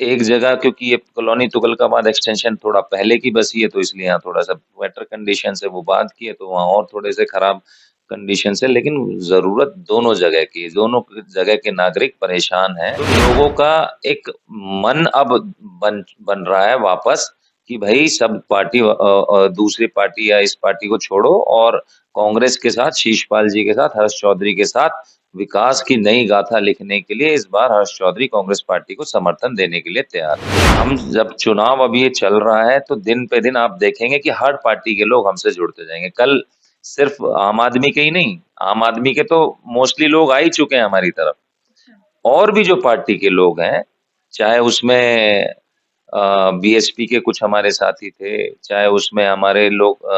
एक जगह क्योंकि ये कॉलोनी तुगलकाबाद एक्सटेंशन थोड़ा पहले की बसी है, तो इसलिए यहाँ थोड़ा-सा बेटर कंडीशन है, वो बाद की है, तो वहाँ और थोड़े से खराब कंडीशन है, लेकिन ज़रूरत दोनों जगह की है, दोनों जगह के नागरिक परेशान हैं। तो लोगों का एक मन अब बन बन रहा है वापस कि भई सब पार्टी दूसरी पार्टी या इस पार्टी को छोड़ो और कांग्रेस के साथ, शीशपाल जी के साथ, हर्ष चौधरी के साथ विकास की नई गाथा लिखने के लिए इस बार हर्ष चौधरी कांग्रेस पार्टी को समर्थन देने के लिए तैयार है। हम जब चुनाव अभी ये चल रहा है तो दिन पे दिन आप देखेंगे कि हर पार्टी के लोग हमसे जुड़ते जाएंगे। कल सिर्फ आम आदमी के ही नहीं, आम आदमी के तो मोस्टली लोग आ ही चुके हैं हमारी तरफ। और भी जो पार्टी के लोग हैं, चाहे उसमें बीएसपी के कुछ हमारे साथी थे, चाहे उसमें हमारे लोग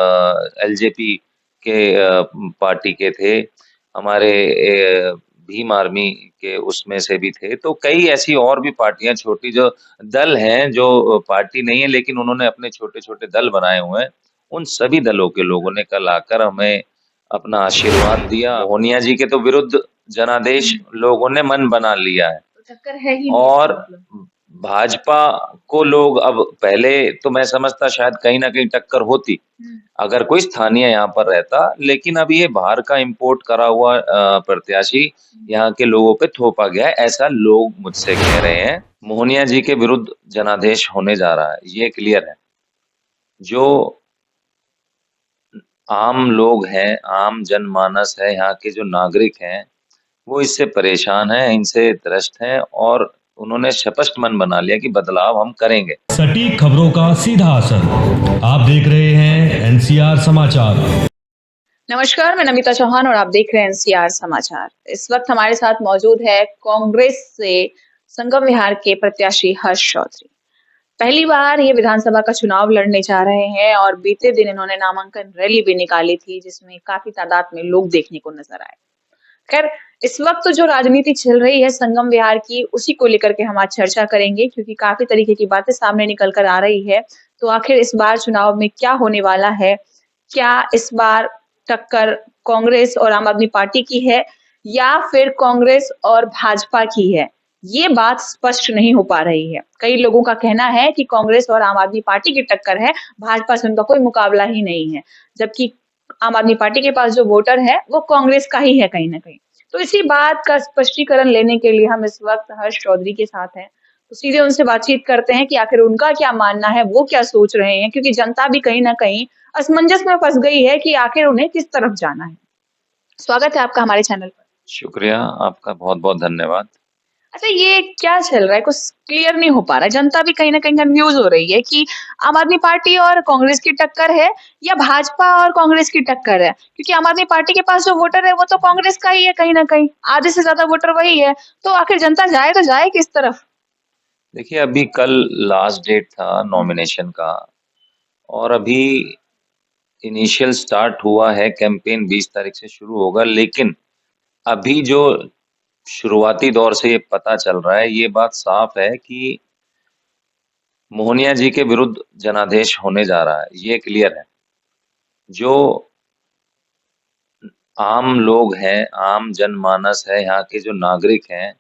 एलजेपी के पार्टी के थे, हमारे भीम आर्मी के उसमें से भी थे, तो कई ऐसी और भी पार्टियां छोटी जो दल हैं, जो पार्टी नहीं है लेकिन उन्होंने अपने छोटे-छोटे दल बनाए हुए हैं। उन सभी दलों के लोगों ने कल आकर हमें अपना आशीर्वाद दिया। मोहनिया जी के तो विरुद्ध जनादेश लोगों ने मन बना लिया है। तो टक्कर है ही नहीं इसका और मतलब। भाजपा को लोग अब पहले तो मैं समझता शायद कहीं न कहीं टक्कर होती, हुँ। अगर कोई स्थानीय यहाँ पर रहता, लेकिन अब ये बाहर का इम्पोर्ट करा हुआ प्रत्याशी यहाँ के लोगों पे थोपा गया है, ऐसा लोग मुझसे कह रहे हैं। मोहनिया जी के विरुद्ध जनादेश होने जा रहा है, ये क्लियर है। जो आम लोग हैं, आम जनमानस है, यहाँ के जो नागरिक हैं, वो इससे परेशान हैं, इनसे त्रस्त हैं और उन्होंने स्पष्ट मन बना लिया कि बदलाव हम करेंगे। सटीक खबरों का सीधा असर। आप देख रहे हैं एनसीआर समाचार। नमस्कार, मैं नमिता चौहान और आप देख रहे हैं एनसीआर समाचार। इस वक्त हमारे साथ मौजूद है कांग्रेस से संगम विहार के प्रत्याशी हर्ष चौधरी। पहली बार ये विधानसभा का चुनाव लड़ने जा रहे हैं और बीते दिन इन्होंने नामांकन रैली भी निकाली थी, जिसमें काफी तादाद में लोग देखने को नजर आए। खैर, इस वक्त जो राजनीति चल रही है संगम विहार की, उसी को लेकर के हम आज चर्चा करेंगे, क्योंकि काफी तरीके की बातें सामने निकल कर आ रही है। तो आखिर इस बार चुनाव में क्या होने वाला है? क्या इस बार टक्कर कांग्रेस और आम आदमी पार्टी की है या फिर कांग्रेस और भाजपा की है? ये बात स्पष्ट नहीं हो पा रही है। कई लोगों का कहना है कि कांग्रेस और आम आदमी पार्टी की टक्कर है, भाजपा से उनका कोई मुकाबला ही नहीं है। जबकि आम आदमी पार्टी के पास जो वोटर है, वो कांग्रेस का ही है कहीं न कहीं। तो इसी बात का स्पष्टीकरण लेने के लिए हम इस वक्त हर्ष चौधरी के साथ हैं। तो सीधे उनसे बातचीत करते हैं कि आखिर उनका क्या मानना है, वो क्या सोच रहे हैं, क्योंकि जनता भी कहीं न कहीं असमंजस में फँस गई है कि आखिर उन्हें किस तरफ जाना है। स्वागत है आपका हमारे चैनल पर। शुक्रिया, आपका बहुत-बहुत धन्यवाद। अच्छा, ये क्या चल रहा है? कुछ क्लियर नहीं हो पा रहा है। जनता भी कहीं न कहीं कन्फ्यूज़ हो रही है कि आम आदमी पार्टी और कांग्रेस की टक्कर है या भाजपा और कांग्रेस की टक्कर है? क्योंकि आम आदमी पार्टी के पास जो वोटर है वो तो कांग्रेस का ही है कहीं न कहीं। आधे से ज़्यादा वोटर वही है। तो आखिर जनता जाए तो जाए किस तरफ? देखिए, अभी कल लास्ट डेट था नॉमिनेशन का और अभी इनिशियल स्टार्ट हुआ है, कैंपेन 20 तारीख से शुरू होगा, लेकिन अभी जो शुरुआती दौर से ये पता चल रहा है, ये बात साफ है कि मोहनिया जी के विरुद्ध जनादेश होने जा रहा है, ये क्लियर है। जो आम लोग हैं, आम जनमानस है, यहाँ के जो नागरिक हैं,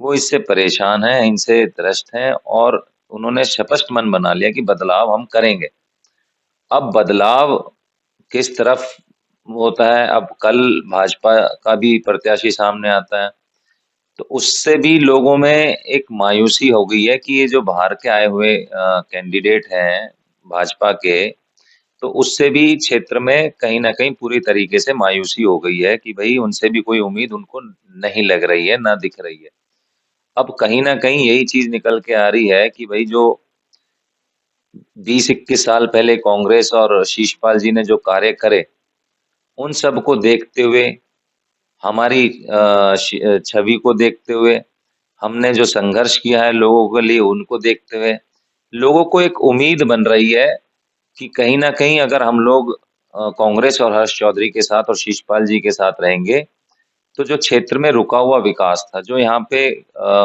वो इससे परेशान हैं, इनसे त्रस्त हैं और उन्होंने स्पष्ट मन बना लिया कि बदलाव हम करेंगे। अब बदलाव किस तरफ होता है, अब कल भाजपा का भी प्रत्याशी सामने आता है, तो उससे भी लोगों में एक मायूसी हो गई है कि ये जो बाहर के आए हुए कैंडिडेट हैं भाजपा के, तो उससे भी क्षेत्र में कहीं न कहीं पूरी तरीके से मायूसी हो गई है कि भई उनसे भी कोई उम्मीद उनको नहीं लग रही है, ना दिख रही है। अब कहीं न कहीं यही चीज़ निकल के आ रही है कि भई जो 20-21 साल पहले कांग्रेस और शीशपाल जी ने जो कार्य करे, उन सब को देखते हुए, हमारी छवि को देखते हुए, हमने जो संघर्ष किया है लोगों के लिए उनको देखते हुए, लोगों को एक उम्मीद बन रही है कि कहीं न कहीं अगर हम लोग कांग्रेस और हर्ष चौधरी के साथ और शीशपाल जी के साथ रहेंगे, तो जो क्षेत्र में रुका हुआ विकास था, जो यहाँ पे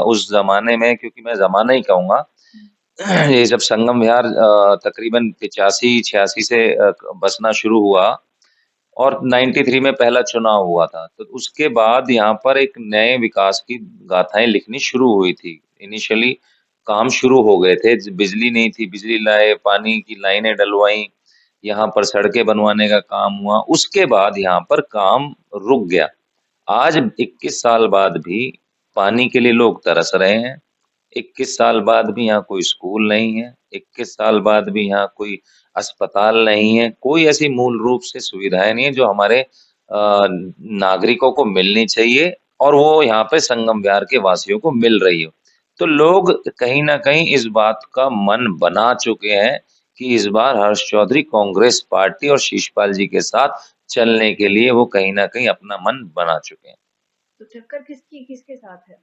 उस ज़माने में क्योंकि मैं ज़माना ही कहूँगा, ये जब संगम विहार तकरीबन 85-86 से बसना शुरू हुआ और 93 में पहला चुनाव हुआ था, तो उसके बाद यहाँ पर एक नए विकास की गाथाएँ लिखनी शुरू हुई थी। इनिशियली काम शुरू हो गए थे, बिजली नहीं थी, बिजली लाए, पानी की लाइनें डलवाई, यहाँ पर सड़कें बनवाने का काम हुआ, उसके बाद यहाँ पर काम रुक गया। आज 21 साल बाद भी पानी के लिए लोग तरस रहे हैं। 21 साल बाद भी यहाँ कोई स्कूल नहीं है, 21 साल बाद भी यहाँ कोई अस्पताल नहीं है, कोई ऐसी मूल रूप से सुविधाएं नहीं है जो हमारे नागरिकों को मिलनी चाहिए और वो यहाँ पे संगम विहार के वासियों को मिल रही हो। तो लोग कहीं ना कहीं इस बात का मन बना चुके हैं कि इस बार हर्ष चौधरी कांग्रेस पार्टी और शीशपाल जी के साथ चलने के लिए वो कहीं ना कहीं अपना मन बना चुके हैं। तो टक्कर किसके साथ है?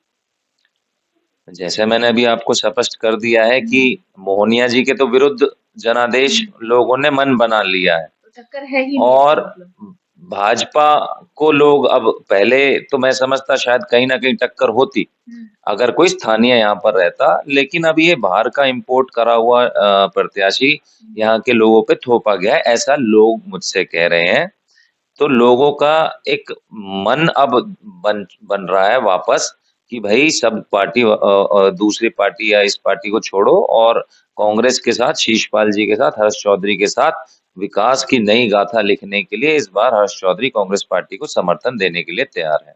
जैसे मैंने अभी आपको स्पष्ट कर दिया है कि मोहनिया जी के तो विरुद्ध जनादेश लोगों ने मन बना लिया है तो टक्कर है ही नहीं और इसका मतलब। भाजपा को लोग अब, पहले तो मैं समझता शायद कहीं ना कहीं टक्कर होती अगर कोई स्थानीय यहाँ पर रहता, लेकिन अब ये बाहर का इंपोर्ट करा हुआ प्रत्याशी यहाँ के लोगों पे थोपा गया है, ऐसा लोग मुझसे कह रहे हैं। तो लोगों का एक मन अब बन रहा है वापस कि भाई सब पार्टी दूसरी पार्टी या इस पार्टी को छोड़ो और कांग्रेस के साथ, शीशपाल जी के साथ, हर्ष चौधरी के साथ विकास की नई गाथा लिखने के लिए इस बार हर्ष चौधरी कांग्रेस पार्टी को समर्थन देने के लिए तैयार है।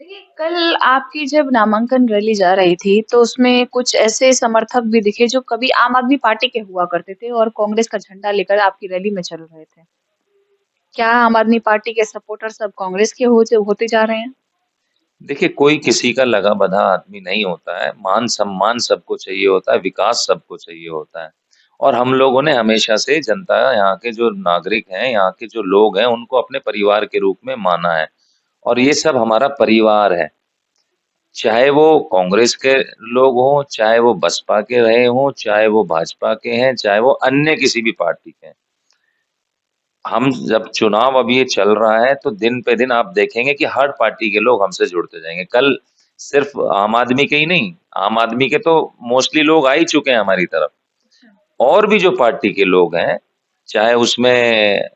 देखिए, कल आपकी जब नामांकन रैली जा रही थी, तो उसमें कुछ ऐसे समर्थक भी दिखे जो कभी आम आदमी पार्टी के हुआ करते थे और कांग्रेस का झंडा लेकर आपकी रैली में चल रहे थे। क्या आम आदमी पार्टी के सपोर्टर सब कांग्रेस के होते जा रहे हैं? देखिए, कोई किसी का लगा बधा आदमी नहीं होता है, मान सम्मान सबको चाहिए होता है, विकास सबको चाहिए होता है और हम लोगों ने हमेशा से जनता, यहाँ के जो नागरिक हैं, यहाँ के जो लोग हैं, उनको अपने परिवार के रूप में माना है और ये सब हमारा परिवार है। चाहे वो कांग्रेस के लोग हों, चाहे वो बसपा के रहे हों, चाहे वो भाजपा के हैं, चाहे वो अन्य किसी भी पार्टी के हैं। हम जब चुनाव अब ये चल रहा है तो दिन पे दिन आप देखेंगे कि हर पार्टी के लोग हमसे जुड़ते जाएंगे। कल सिर्फ आम आदमी के ही नहीं, आम आदमी के तो मोस्टली लोग आ ही चुके हैं हमारी तरफ, और भी जो पार्टी के लोग हैं, चाहे उसमें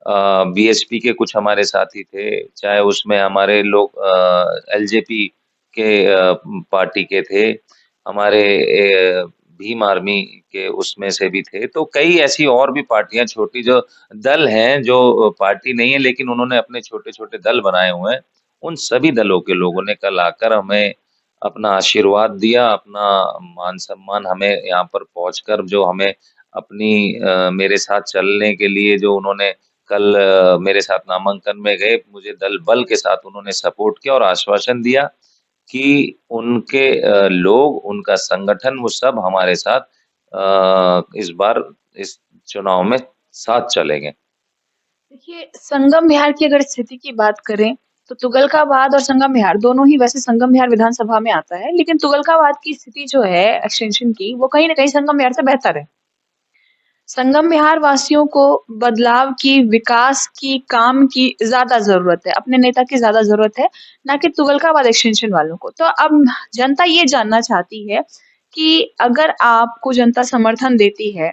बीएसपी के कुछ हमारे साथी थे, चाहे उसमें हमारे लोग एलजेपी के पार्टी के थे, हमारे भीम आर्मी के उसमें से भी थे, तो कई ऐसी और भी पार्टियां, छोटी जो दल हैं, जो पार्टी नहीं है लेकिन उन्होंने अपने छोटे छोटे दल बनाए हुए हैं, उन सभी दलों के लोगों ने कल आकर हमें अपना आशीर्वाद दिया, अपना मान सम्मान हमें यहाँ पर पहुंचकर जो हमें अपनी मेरे साथ चलने के लिए जो उन्होंने कल मेरे साथ नामांकन में गए, मुझे दल बल के साथ उन्होंने सपोर्ट किया और आश्वासन दिया कि उनके लोग, उनका संगठन, वो सब हमारे साथ इस बार इस चुनाव में साथ चलेंगे। देखिए, संगम विहार की अगर स्थिति की बात करें, तो तुगलकाबाद और संगम विहार दोनों ही, वैसे संगम विहार विधानसभा में आता है, लेकिन तुगलकाबाद की स्थिति जो है एक्सटेंशन की, वो कहीं न कहीं संगम विहार से बेहतर है। संगम विहार वासियों को बदलाव की, विकास की, काम की ज़्यादा ज़रूरत है, अपने नेता की ज़्यादा ज़रूरत है, ना कि तुगलकाबाद एक्सटेंशन वालों को। तो अब जनता ये जानना चाहती है कि अगर आपको जनता समर्थन देती है,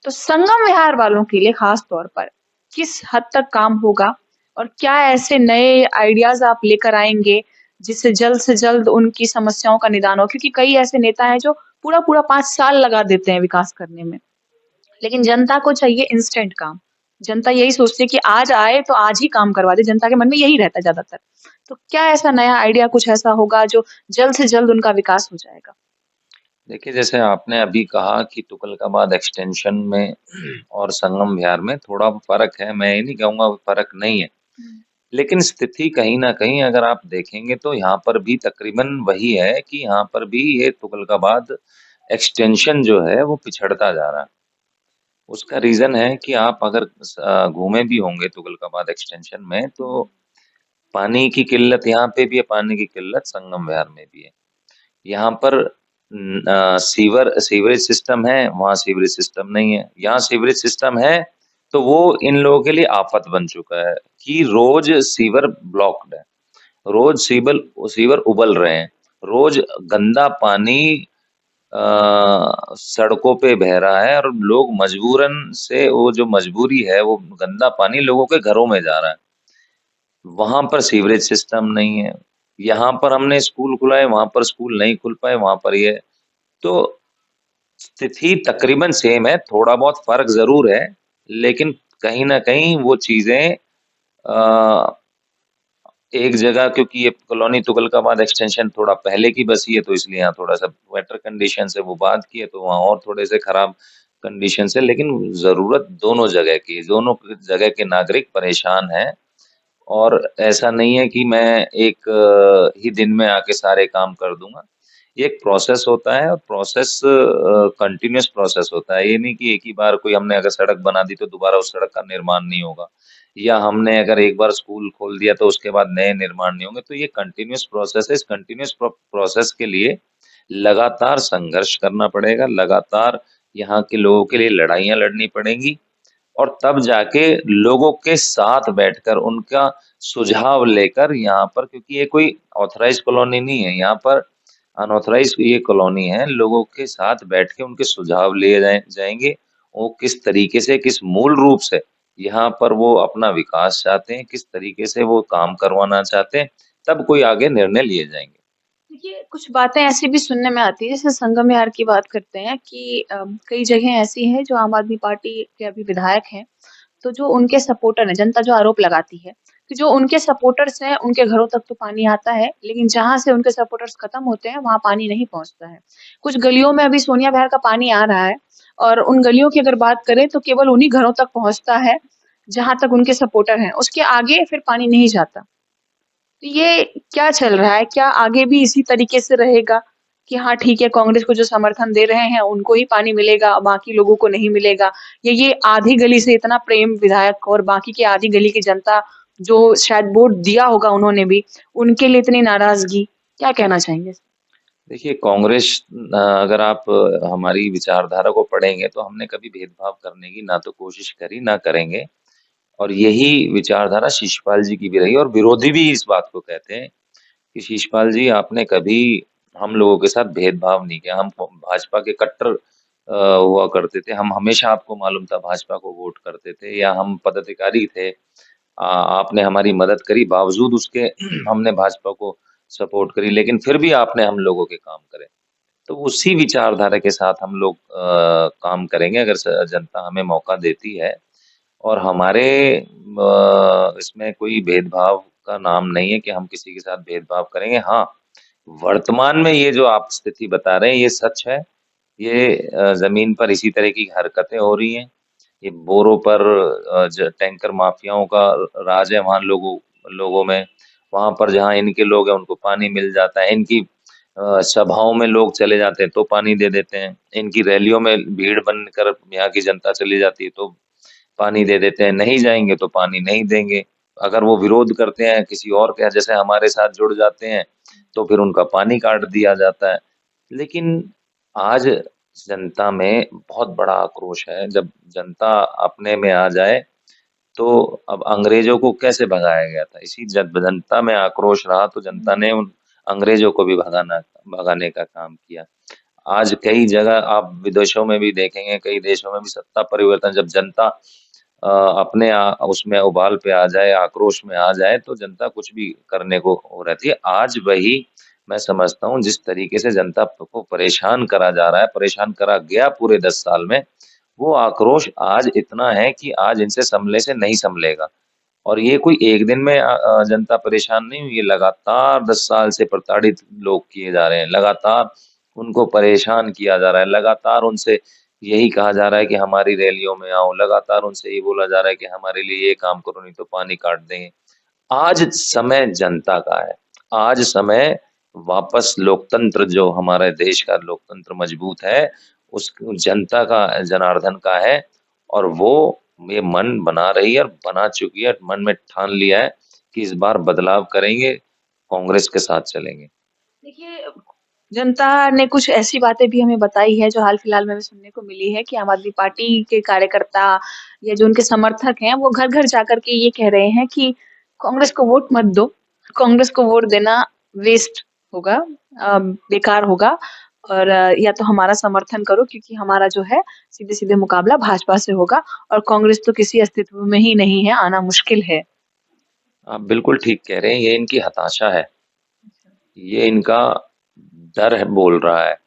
तो संगम विहार वालों के लिए खास तौर पर किस हद तक काम होगा और क्या ऐसे नए आइडियाज आप लेकर आएंगे जिससे जल्द से जल्द उनकी समस्याओं का निदान हो? क्योंकि कई ऐसे नेता हैं जो पूरा पूरा 5 साल लगा देते हैं विकास करने में, लेकिन जनता को चाहिए इंस्टेंट काम। जनता यही सोचती है कि आज आए तो आज ही काम करवा दे, जनता के मन में यही रहता है ज्यादातर। तो क्या ऐसा नया आइडिया कुछ ऐसा होगा जो जल्द से जल्द उनका विकास हो जाएगा? देखिए, जैसे आपने अभी कहा कि तुगलकाबाद एक्सटेंशन में और संगम विहार में थोड़ा फर्क है, मैं ये नहीं कहूँगा फर्क नहीं है, लेकिन स्थिति कहीं न कहीं अगर आप देखेंगे तो यहाँ पर भी तकरीबन वही है कि यहाँ पर भी ये तुगलकाबाद एक्सटेंशन जो है वो पिछड़ता जा रहा है। उसका रीज़न है कि आप अगर घूमे भी होंगे तुगलकाबाद एक्सटेंशन में, तो पानी की किल्लत यहाँ पे भी है, पानी की किल्लत संगम विहार में भी है। यहाँ पर सीवरेज सिस्टम है, वहाँ सीवरेज सिस्टम नहीं है। यहाँ सीवरेज सिस्टम है तो वो इन लोगों के लिए आफत बन चुका है कि रोज सीवर ब्लॉक्ड है, रोज सीवर उबल रहे हैं, रोज गंदा पानी सड़कों पे बह रहा है और लोग मजबूरन से, वो जो मजबूरी है, वो गंदा पानी लोगों के घरों में जा रहा है। वहां पर सीवरेज सिस्टम नहीं है। यहाँ पर हमने स्कूल खुलाए, वहां पर स्कूल नहीं खुल पाए, वहां पर ये, तो स्थिति तकरीबन सेम है, थोड़ा बहुत फ़र्क ज़रूर है, लेकिन कहीं न कहीं वो चीज़ें एक जगह, क्योंकि ये कॉलोनी तुगलकाबाद एक्सटेंशन थोड़ा पहले की बसी है, तो इसलिए यहाँ थोड़ा-सा बेटर कंडीशन है, वो बाद की है, तो वहाँ और थोड़े से खराब कंडीशन है, लेकिन ज़रूरत दोनों जगह की है, दोनों जगह के नागरिक परेशान हैं। और ऐसा नहीं है कि मैं एक ही दिन में आके सारे काम कर दूँगा। ये एक प्रोसेस होता है, और प्रोसेस कंटीन्यूअस प्रोसेस होता है। ये नहीं कि एक ही बार कोई हमने अगर सड़क बना दी तो दोबारा उस सड़क का निर्माण नहीं होगा, या हमने अगर एक बार स्कूल खोल दिया तो उसके बाद नए निर्माण नहीं होंगे। तो ये कंटीन्यूअस प्रोसेस है। इस कंटीन्यूअस प्रोसेस के लिए लगातार संघर्ष करना पड़ेगा, लगातार यहाँ के लोगों के लिए लड़ाइयाँ लड़नी पड़ेंगी, और तब जाके लोगों के साथ बैठकर उनका सुझाव लेकर यहाँ पर, क्योंकि ये कोई ऑथराइज्ड कॉलोनी नहीं है, यहाँ पर अनऑथराइज्ड ये कॉलोनी है, लोगों के साथ बैठ के उनके सुझाव लिए जाएंगे। वो किस तरीके से, किस मूल रूप से यहाँ पर वो अपना विकास चाहते हैं, किस तरीके से वो काम करवाना चाहते हैं, तब कोई आगे निर्णय लिए जाएंगे। देखिए, कुछ बातें ऐसी भी सुनने में आती है, जैसे संगम विहार की बात करते हैं कि कई जगह ऐसी हैं जो आम आदमी पार्टी के अभी विधायक हैं, तो जो उनके सपोर्टर हैं, जनता जो आरोप लगाती है कि जो उनके सपोर्टर्स हैं, उनके घरों तक तो पानी आता है, लेकिन जहाँ से उनके सपोर्टर्स खत्म होते हैं, वहाँ पानी नहीं पहुँचता है। कुछ गलियों में अभी सोनिया विहार का पानी आ रहा है, और उन गलियों की अगर बात करें तो केवल उन्हीं घरों तक पहुँचता है, जहाँ तक उनके सपोर्टर हैं, उसके आगे फिर पानी नहीं जाता। तो ये क्या चल रहा है? क्या आगे भी इसी तरीके से रहेगा कि हाँ ठीक है, कांग्रेस को जो समर्थन दे रहे हैं उनको ही पानी मिलेगा, बाकी लोगों को नहीं मिलेगा? या ये आधी गली से इतना प्रेम विधायक को और बाकी की आधी गली की जनता जो शायद वोट दिया होगा उन्होंने भी, उनके लिए इतनी नाराजगी? क्या कहना चाहेंगे? देखिए, कांग्रेस अगर आप हमारी विचारधारा को पढ़ेंगे तो हमने कभी भेदभाव करने की ना तो कोशिश करी, ना करेंगे। और यही विचारधारा शिशपाल जी की भी रही, और विरोधी भी इस बात को कहते हैं कि शिशपाल जी, आपने कभी हम लोगों के साथ भेदभाव नहीं किया। हम भाजपा के कट्टर हुआ करते थे, हम हमेशा, आपको मालूम था, भाजपा को वोट करते थे, या हम पदाधिकारी थे। आपने हमारी मदद करी, बावजूद उसके हमने भाजपा को सपोर्ट करी, लेकिन फिर भी आपने हम लोगों के काम करे। तो उसी विचारधारा के साथ हम लोग काम करेंगे, अगर जनता हमें मौका देती है। और हमारे इसमें कोई भेदभाव का नाम नहीं है कि हम किसी के साथ भेदभाव करेंगे। हाँ, वर्तमान में ये जो आप स्थिति बता रहे हैं, ये सच है। ये ज़मीन पर इसी तरह की हरकतें हो रही हैं। ये बोरों पर टैंकर माफियाओं का राज है वहाँ, लोगों लोगों में। वहाँ पर जहाँ इनके लोग हैं उनको पानी मिल जाता है। इनकी सभाओं में लोग चले जाते हैं तो पानी दे देते हैं। इनकी रैलियों में भीड़ बनकर यहाँ की जनता चली जाती है तो पानी दे देते हैं। नहीं जाएंगे तो पानी नहीं देंगे। अगर वो विरोध करते हैं किसी और के, जैसे हमारे साथ जुड़ जाते हैं, तो फिर उनका पानी काट दिया जाता है। लेकिन आज जनता में बहुत बड़ा आक्रोश है। जब जनता अपने में आ जाए, तो अब अंग्रेजों को कैसे भगाया गया था, इसी जब जनता में आक्रोश रहा तो जनता ने उन अंग्रेजों को भी भगाने का काम किया। आज कई जगह आप विदेशों में भी देखेंगे, कई देशों में भी सत्ता परिवर्तन, जब जनता अपने उसमें उबाल पे आ जाए, आक्रोश में आ जाए, तो जनता कुछ भी करने को हो रहती है। आज वही मैं समझता हूँ, जिस तरीके से जनता को परेशान करा जा रहा है, परेशान करा गया पूरे 10 साल में, वो आक्रोश आज इतना है कि आज इनसे संभले से नहीं संभलेगा। और ये कोई एक दिन में जनता परेशान नहीं हुई, ये लगातार 10 साल से प्रताड़ित लोग किए जा रहे हैं, लगातार उनको परेशान किया जा रहा है, लगातार उनसे यही कहा जा रहा है कि हमारी रैलियों में आओ, लगातार उनसे ये बोला जा रहा है कि हमारे लिए ये काम करो नहीं तो पानी काट देंगे। आज समय जनता का है, आज समय वापस लोकतंत्र, जो हमारे देश का लोकतंत्र मजबूत है, उस जनता का, जनार्दन का है। और वो ये मन बना रही है और बना चुकी है, मन में ठान लिया है कि इस बार बदलाव करेंगे, कांग्रेस के साथ चलेंगे। देखिए, जनता ने कुछ ऐसी बातें भी हमें बताई है जो हाल-फिलहाल में हमें सुनने को मिली है कि आम आदमी पार्टी के कार्यकर्ता या जो उनके समर्थक हैं, वो घर-घर जाकर के ये कह रहे हैं कि कांग्रेस को वोट मत दो, कांग्रेस को वोट देना वेस्ट होगा, बेकार होगा, और या तो हमारा समर्थन करो क्योंकि हमारा जो है सीधे-सीधे मुकाबला भाजपा से होगा, और कांग्रेस तो किसी अस्तित्व में ही नहीं है, आना मुश्किल है। आप बिल्कुल ठीक कह रहे हैं, ये इनकी हताशा है, ये इनका डर है, बोल रहा है।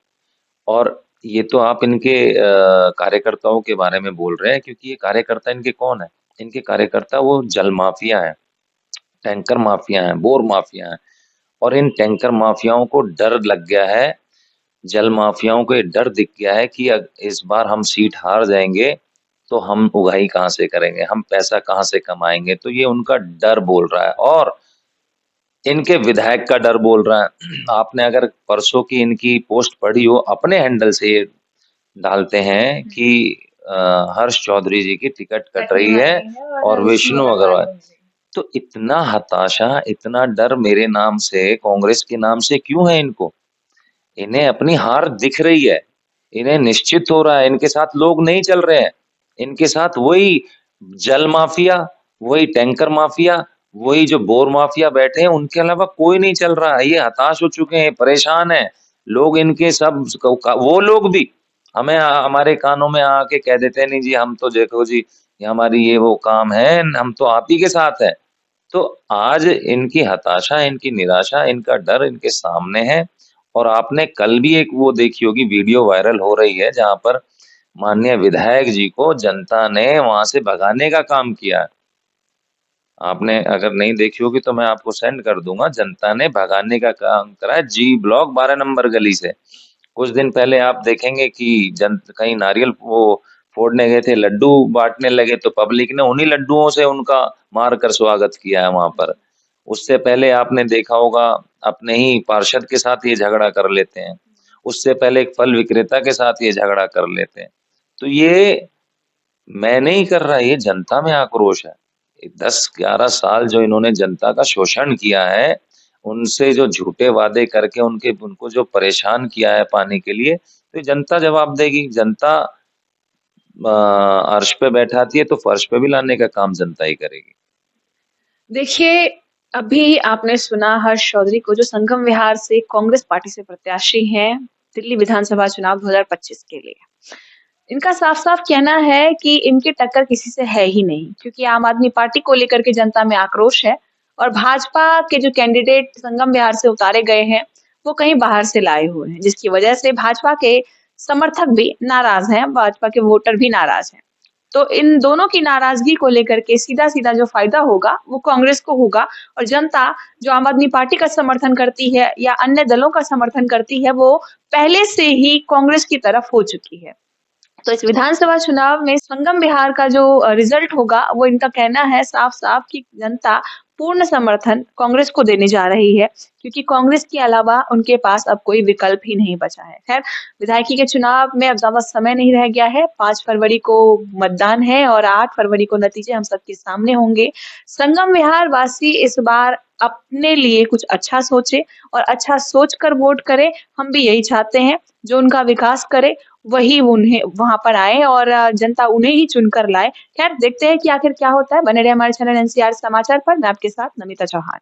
और ये तो आप इनके कार्यकर्ताओं के बारे में बोल रहे हैं, क्योंकि ये कार्यकर्ता इनके कौन है? इनके कार्यकर्ता वो जल माफिया हैं, टैंकर माफिया हैं, बोर माफिया हैं। और इन टैंकर माफियाओं को डर लग गया है, जल माफियाओं को ये डर दिख गया है कि इस बार हम सीट हार जाएंगे तो हम उगाही कहाँ से करेंगे, हम पैसा कहाँ से कमाएंगे। तो ये उनका डर बोल रहा है, और इनके विधायक का डर बोल रहा है। आपने अगर परसों की इनकी पोस्ट पढ़ी हो, अपने हैंडल से ये डालते हैं कि हर्ष चौधरी जी की टिकट कट रही है और विष्णु अग्रवाल। तो इतना हताशा, इतना डर मेरे नाम से, कांग्रेस के नाम से क्यों है इनको? इन्हें अपनी हार दिख रही है, इन्हें निश्चित हो रहा है इनके साथ लोग नहीं चल रहे हैं। इनके साथ वही जल माफिया, वही टैंकर माफिया, वही जो बोर माफिया बैठे हैं, उनके अलावा कोई नहीं चल रहा है। ये हताश हो चुके हैं, परेशान हैं लोग। इनके सब वो लोग भी हमें हमारे कानों में आके कह देते हैं, नहीं जी हम तो देखो जी ये हमारी ये वो काम है, हम तो आप ही के साथ है। तो आज इनकी हताशा, इनकी निराशा, इनका डर इनके सामने है। और आपने कल भी एक वो देखी होगी, वीडियो वायरल हो रही है, जहां पर माननीय विधायक जी को जनता ने वहां से भगाने का काम किया है। आपने अगर नहीं देखी होगी तो मैं आपको सेंड कर दूंगा। जनता ने भगाने का काम करा है जी ब्लॉक 12 नंबर गली से। कुछ दिन पहले आप देखेंगे कि कहीं नारियल वो फोड़ने गए थे, लड्डू बांटने लगे, तो पब्लिक ने उन्हीं लड्डुओं से उनका मार कर स्वागत किया है वहां पर। उससे पहले आपने देखा होगा, अपने ही पार्षद के साथ ये झगड़ा कर लेते हैं। उससे पहले एक फल विक्रेता के साथ ये झगड़ा कर लेते हैं। तो ये मैं नहीं कर रहा, ये जनता में आक्रोश है। 10-11 साल जो इन्होंने जनता का शोषण किया है, उनसे जो झूठे वादे करके उनको जो परेशान किया है पाने के लिए, तो ये जनता जवाब देगी। जनता अर्श पे बैठाती है तो फर्श पे भी लाने का काम जनता ही करेगी। देखिए, अभी आपने सुना हर्ष चौधरी को, जो संगम विहार से कांग्रेस पार्टी से प्रत्याशी हैं दिल्ली विधानसभा चुनाव 2025 के लिए। इनका साफ-साफ कहना है कि इनकी टक्कर किसी से है ही नहीं, क्योंकि आम आदमी पार्टी को लेकर के जनता में आक्रोश है और भाजपा के जो कैंडिडेट संगम विहार से उतारे गए हैं, वो कहीं बाहर से लाए हुए हैं, जिसकी वजह से भाजपा के समर्थक भी नाराज हैं, भाजपा के वोटर भी नाराज हैं। तो इन दोनों की नाराजगी को लेकर के सीधा-सीधा जो फायदा होगा वो कांग्रेस को होगा, और जनता जो आम आदमी पार्टी का समर्थन करती है या अन्य दलों का समर्थन करती है, वो पहले से ही कांग्रेस की तरफ हो चुकी है। तो इस विधानसभा चुनाव में संगम विहार का जो रिजल्ट होगा, वो इनका कहना है साफ-साफ कि जनता पूर्ण समर्थन कांग्रेस को देने जा रही है, क्योंकि कांग्रेस के अलावा उनके पास अब कोई विकल्प ही नहीं बचा है। खैर, विधायकी के चुनाव में अब ज़्यादा समय नहीं रह गया है, 5 फरवरी को मतदान है और 8 फरवरी को नतीजे हम सबके सामने होंगे। संगम विहार वासी इस बार अपने लिए कुछ अच्छा सोचे और अच्छा सोचकर वोट करें, हम भी यही चाहते हैं। जो उनका विकास करे वही उन्हें वहाँ पर आए और जनता उन्हें ही चुनकर लाए। खैर देखते हैं कि आखिर क्या होता है। बने रहिए हमारे चैनल एनसीआर समाचार पर। मैं आपके साथ नमिता चौहान।